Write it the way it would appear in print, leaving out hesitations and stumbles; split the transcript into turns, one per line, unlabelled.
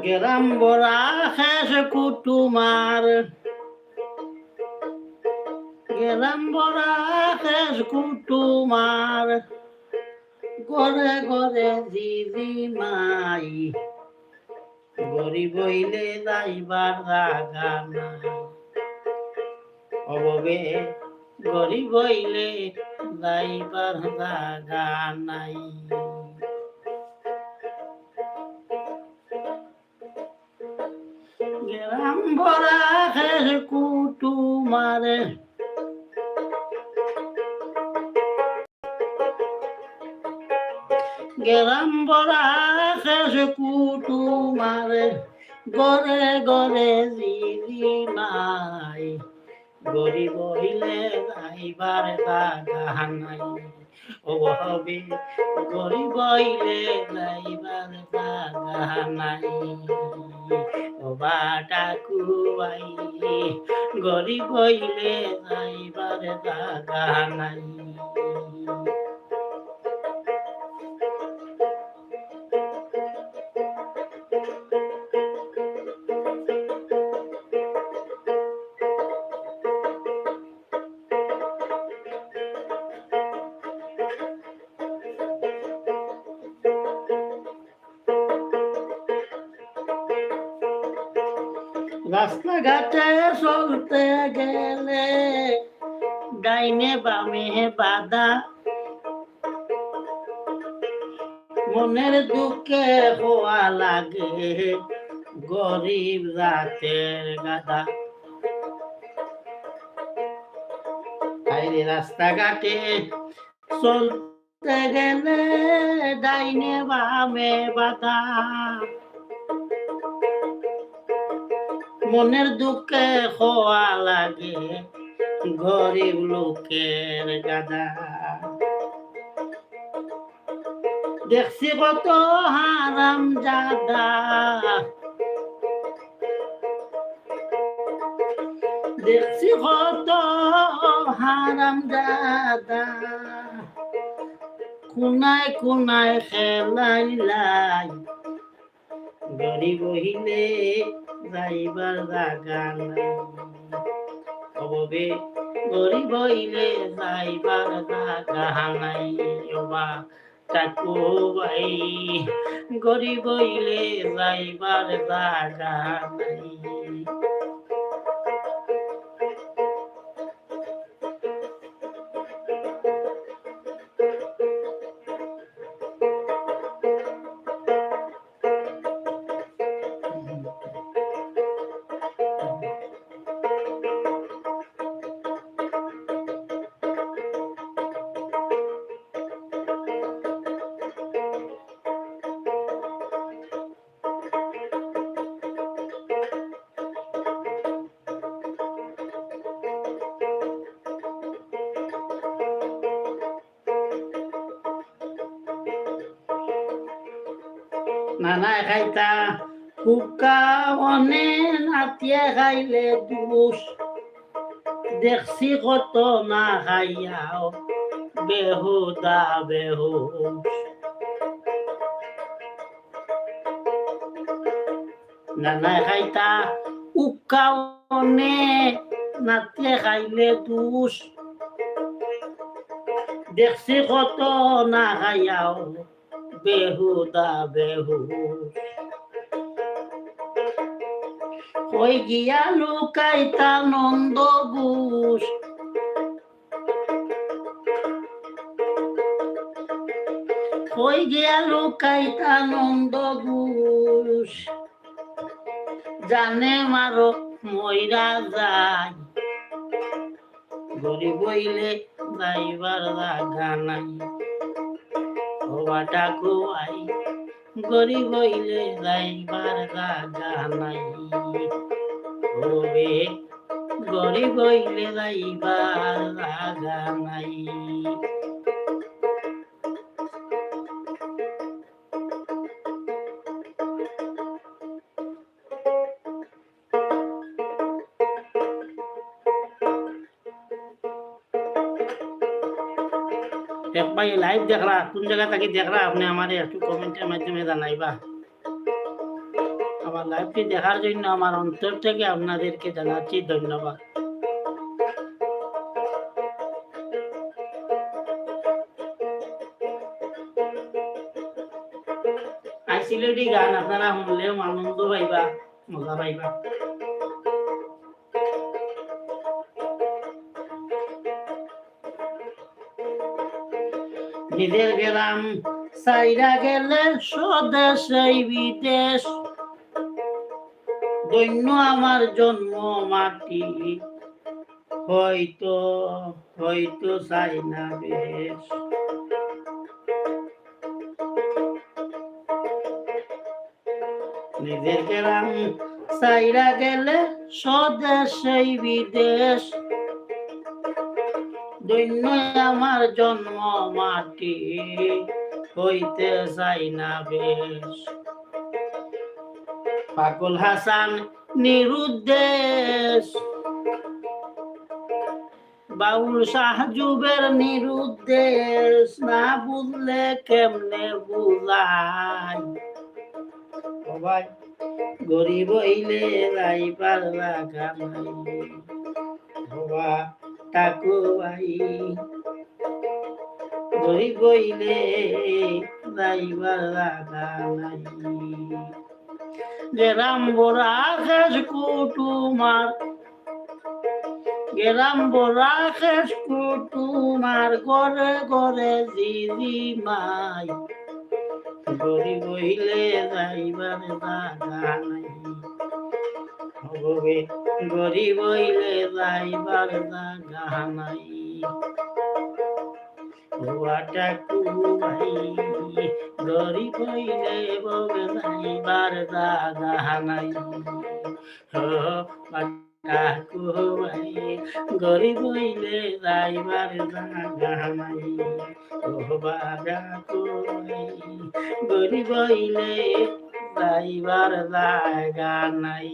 গেরাম বরা শেষ কুটুমার, গেরাম বরা শেষ কুটুমার, গরে গরে দিদি মাই, গরিব হইলে যাইবার জাগা নাই। অববে গরিব হইলে যাইবার জাগা নাই। গেরাম ভরা শেষ কুটুমারে, গেরাম ভরা শেষ কুটুমারে, গরে গরে দিদি নাই, গরিব হইলে যাইবার জাগা নাই। ও হবে গরিব হইলে যাইবার জাগা নাই। ও বাটা কুয়াই গরিব হইলে যাইবার জাগা নাই। রাস্তাঘাটে চলতে গেলে ডাইনে বামে বাধা, মনের দুঃখে হওয়া লাগে গরিব জাতের গাধা। রাস্তাঘাটে চলতে গেলে ডাইনে বামে বাধা, মনের দুঃখে হওয়া লাগে গরিব লোকের গাধা। দেখছি কত হারাম জাদা, দেখছি কত হারাম জাদা, কোনায় কোনায় খেলাইলাই, গরিব হইলে যাইবার জাগা নাই। অববে গরিব হইলে যাইবার জাগা নাই। ওবা কাকু ভাই গরিব হইলে যাইবার জাগা নাই। নানা খাইতা কুকা অনে নাতিয়ে খাইলে দুষ, দেখছি কত না খাইয়াও বেহুদা বেহুশ। নানা খাইতা উকা অনে নাতিয়ে খাইলে দুষ, দেখছি কত না খাইয়াও বেহুদা বেহুশ। কই গিয়া লুকাইতা নন্দ ঘোষ, কই গিয়া লুকাইতা নন্দ ঘোষ, জানে মারো মইরা যায়, গরিব হইলে যাইবার জাগা নাই। ও বাটা কুয়াই গরিব হইলে যাইবার জাগা নাই। ওবে গরিব হইলে যাইবার জাগা নাই। एक भाई लाइव देख रहा, कौन जगह तक देख रहा आपने हमारे कमेंट के माध्यम में जानाइबा। আমার লাইভটি দেখার জন্য আমার অন্তর থেকে আপনাদেরকে জানাচ্ছি ধন্যবাদ। আইসিলেটি গান আপনারা শুনলেও আনন্দ পাইবা, মজা পাইবা। নিজের গেলাম সাইরা গেলে স্বদেশ এই বিদেশ, দৈন্য আমার জন্ম মাটি, হয়তো হয়তো চাই না বেশ। নিজের গেলাম সাইরা গেলে স্বদেশ এই বিদেশ, দৈন্য আমার জন্ম মাটি, হইতে চাই না বেশ। পাগল হাসান নিরুদ্দেশ, বাউল শাহজুবের নিরুদ্দেশ, না বুঝলে কেমনে বুঝাই। সবাই গরিব হইলে রাইবার রাখা নাই, বাবা টাকু ভাই গরিব হইলে রাইবার রাখা নাই। গেরাম বড়া খেস কুটুমার, গেরাম বড়া খেস কুটুমার, ঘরে ঘরে দিদি মাই, গরিব হইলে যাইবার জাগা নাই। হবে গরিব হইলে যাইবার জাগা নাই। টাকু ভাই গরিব হইলে ববে যাইবার জাগা নাই। টাকু ভাই গরিব হইলে যাইবার জাগা নাই। টাকু ভাই গরিব হইলে যাইবার জাগা নাই।